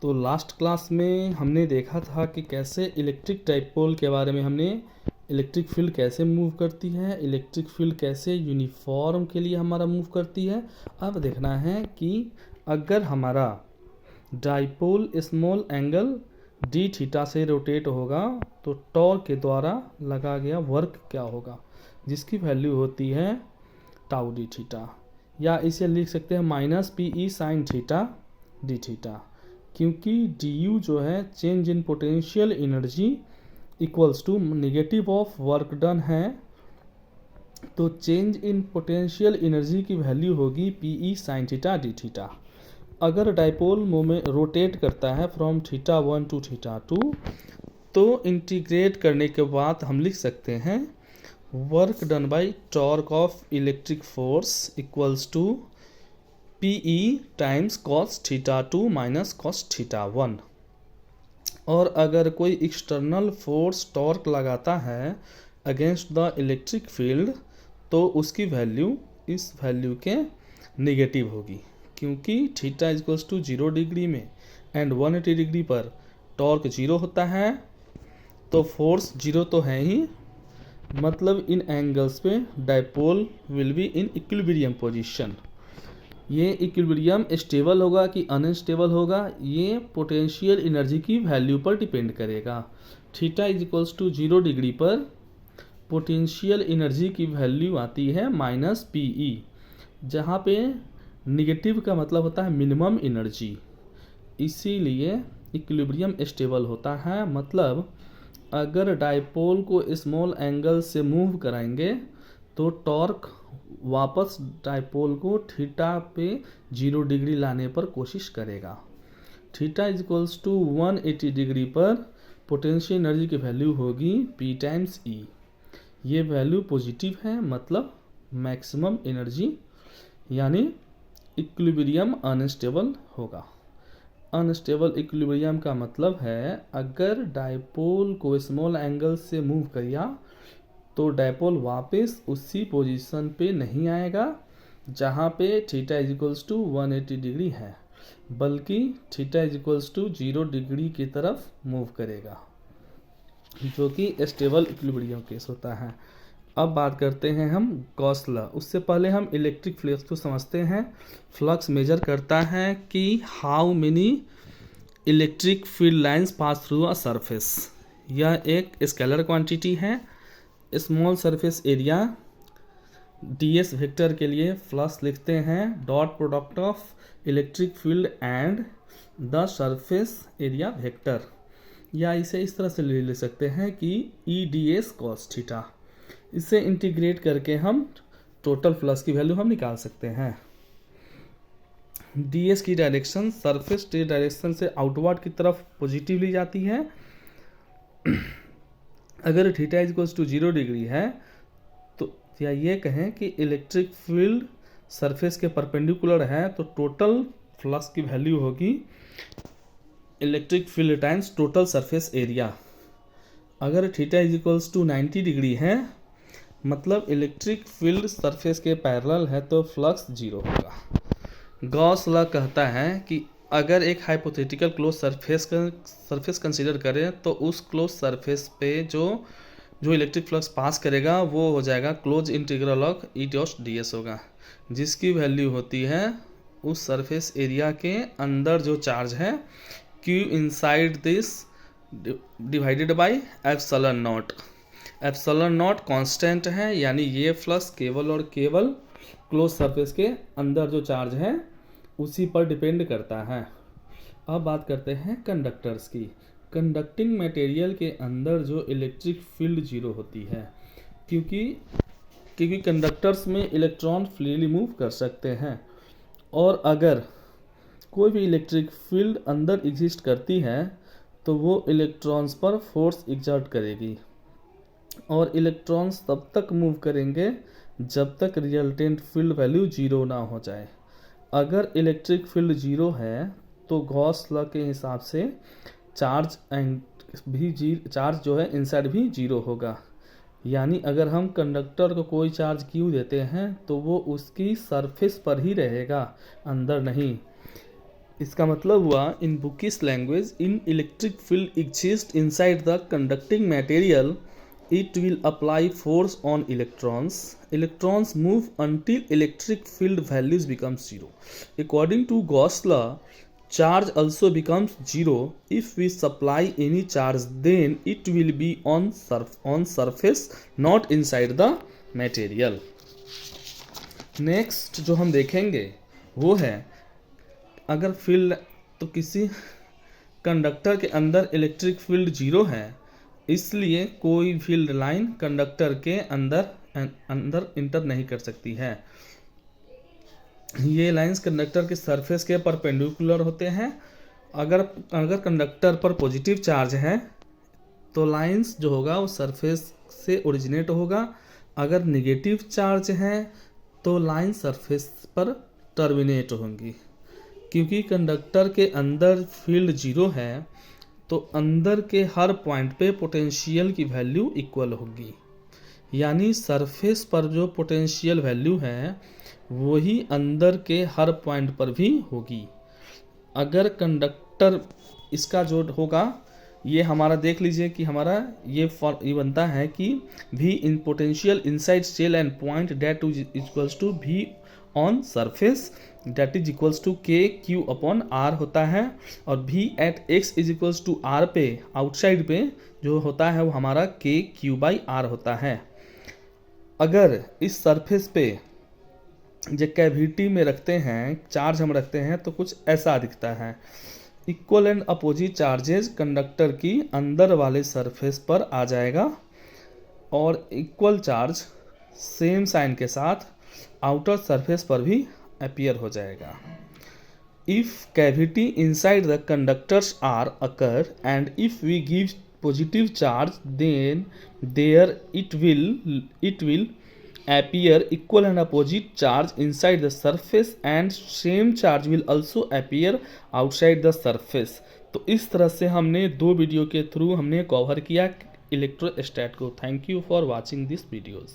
तो last class में हमने देखा था कि कैसे इलेक्ट्रिक डाइपोल के बारे में हमने इलेक्ट्रिक फील्ड कैसे मूव करती है, इलेक्ट्रिक फील्ड कैसे यूनिफॉर्म के लिए हमारा मूव करती है। अब देखना है कि अगर हमारा dipole small angle D theta से रोटेट होगा तो टॉर्क के द्वारा लगा गया वर्क क्या होगा, जिसकी वैल्यू होती है टाउ डी थीटा, या इसे लिख सकते हैं minus P E sine theta D theta, क्योंकि डी यू जो है change in potential energy equals to negative of work done है। तो चेंज इन पोटेंशियल एनर्जी की वैल्यू होगी P E sine theta D theta. अगर डाइपोल मोमेंट रोटेट करता है फ्रॉम थीटा 1 टू थीटा 2, तो इंटीग्रेट करने के बाद हम लिख सकते हैं work done by torque of electric force equals to P E times cos theta 2 minus cos theta 1। और अगर कोई एक्सटर्नल फोर्स टॉर्क लगाता है अगेंस्ट द इलेक्ट्रिक फील्ड, तो उसकी वैल्यू इस वैल्यू के नेगेटिव होगी, क्योंकि थीटा इक्वल्स टू 0 डिग्री में एंड 180 डिग्री पर टॉर्क 0 होता है, तो फोर्स 0 तो है ही, मतलब इन एंगल्स पे dipole will be in equilibrium position. ये इक्विलिब्रियम स्टेबल होगा कि अनस्टेबल होगा, ये पोटेंशियल एनर्जी की वैल्यू पर डिपेंड करेगा। Theta is equals to 0 degree पर पोटेंशियल एनर्जी की वैल्यू आती है माइनस पी ई, जहाँ पे निगेटिव का मतलब होता है मिनिमम एनर्जी, इसीलिए इक्विलिब्रियम स्टेबल होता है। मतलब अगर डाइपोल को स्मॉल एंगल से मूव कराएंगे तो टॉर्क वापस डाइपोल को थीटा पे 0 डिग्री लाने पर कोशिश करेगा। Theta is equals to 180 degree पर पोटेंशियल एनर्जी की वैल्यू होगी P टाइम्स E। ये वैल्यू पॉजिटिव है, मतलब मैक्सिमम एनर्जी, यानी इक्विलिब्रियम अनस्टेबल होगा। अनस्टेबल इक्विलिब्रियम का मतलब है अगर डाइपोल को स्मॉल एंगल से मूव किया तो डाइपोल वापस उसी पोजीशन पे नहीं आएगा जहाँ पे theta is equals to 180 degree है, बल्कि theta is equals to 0 degree की तरफ मूव करेगा, जो कि स्टेबल इक्विलिब्रियम केस होता है। अब बात करते हैं हम गॉस लॉ। उससे पहले हम इलेक्ट्रिक फ्लक्स को समझते हैं। फ्लक्स मेजर करता है कि how many electric field lines pass through a surface. यह एक स्केलर क्वांटिटी है। Small surface area ds vector के लिए फ्लक्स लिखते हैं dot product of electric field and the surface area vector, या इसे इस तरह से ले सकते हैं कि E D S cos theta. इसे इंटीग्रेट करके हम टोटल फ्लक्स की वैल्यू हम निकाल सकते हैं। ds की डायरेक्शन सरफेस के डायरेक्शन से आउटवर्ड की तरफ पॉजिटिव ली जाती है। अगर theta is equals to 0 degree है तो या ये कहें कि इलेक्ट्रिक फील्ड सरफेस के परपेंडिकुलर है, तो टोटल फ्लक्स की वैल्यू होगी electric field times total surface area. अगर theta is equals to 90 degree है, मतलब इलेक्ट्रिक फील्ड सरफेस के पैरेलल है, तो फ्लक्स 0 होगा। गॉस लॉ कहता है कि अगर एक हाइपोथेटिकल क्लोज सरफेस कंसीडर करें तो उस क्लोज सरफेस पे जो इलेक्ट्रिक फ्लक्स पास करेगा वो हो जाएगा close integral of E dot D S होगा, जिसकी वैल्यू होती है उस सरफेस एरिया के अंदर जो चार्ज है Q inside this divided by epsilon not. Epsilon not constant है, यानी ये फ्लक्स केवल और केवल क्लोज सरफेस के अंदर जो चार्ज है उसी पर डिपेंड करता है। अब बात करते हैं कंडक्टर्स की। कंडक्टिंग मटेरियल के अंदर जो इलेक्ट्रिक फील्ड 0 होती है, क्योंकि कंडक्टर्स में इलेक्ट्रॉन फ्रीली मूव कर सकते हैं, और अगर कोई भी इलेक्ट्रिक फील्ड अंदर एग्जिस्ट करती है तो वो इलेक्ट्रॉन्स पर फोर्स एग्जर्ट करेगी, और इलेक्ट्रॉन्स तब तक मूव करेंगे जब तक रिजल्टेंट फील्ड वैल्यू 0 ना हो जाए। अगर इलेक्ट्रिक फील्ड 0 है तो गॉस लॉ के हिसाब से चार्ज जो है इनसाइड भी 0 होगा, यानी अगर हम कंडक्टर को कोई चार्ज क्यू देते हैं तो वो उसकी सरफेस पर ही रहेगा, अंदर नहीं। इसका मतलब हुआ in bookish language in electric field exist inside the conducting material it will apply force on electrons move until electric field values becomes zero. According to Gauss law, charge also becomes zero if we supply any charge, then it will be on surface not inside the material. Next जो हम देखेंगे वो है अगर field तो किसी conductor के अंदर इलेक्ट्रिक फील्ड जीरो है, इसलिए कोई फील्ड लाइन कंडक्टर के अंदर इंटर नहीं कर सकती है। ये लाइंस कंडक्टर के सरफेस के परपेंडिकुलर होते हैं। अगर कंडक्टर पर पॉजिटिव चार्ज है तो लाइंस जो होगा वो सरफेस से ओरिजिनेट होगा। अगर नेगेटिव चार्ज है तो लाइन सरफेस पर टर्मिनेट होंगी। क्योंकि कंडक्टर के अंदर फील्ड जीरो है तो अंदर के हर पॉइंट पे पोटेंशियल की वैल्यू इक्वल होगी, यानी सरफेस पर जो पोटेंशियल वैल्यू है वही अंदर के हर पॉइंट पर भी होगी। अगर कंडक्टर इसका जो होगा ये हमारा देख लीजिए कि हमारा ये बनता है कि V in potential inside cell end point that equals to V on surface that is equals to K Q upon R होता है। और V at x is equals to R पे आउटसाइड पे जो होता है वो हमारा के क्यू बाई आर होता है। अगर इस सरफेस पे जो कैविटी में रखते हैं चार्ज हम रखते हैं तो कुछ ऐसा दिखता है। Equal and opposite charges conductor की अंदर वाले सरफेस पर आ जाएगा और इक्वल चार्ज सेम साइन के साथ आउटर सरफेस पर भी अपीयर हो जाएगा। If cavity inside the conductors are occur and if we give positive charge then there it will appear equal and opposite charge inside the surface and same charge will also appear outside the surface। तो इस तरह से हमने 2 video के through हमने cover किया इलेक्ट्रोस्टैट को। Thank you for watching this videos.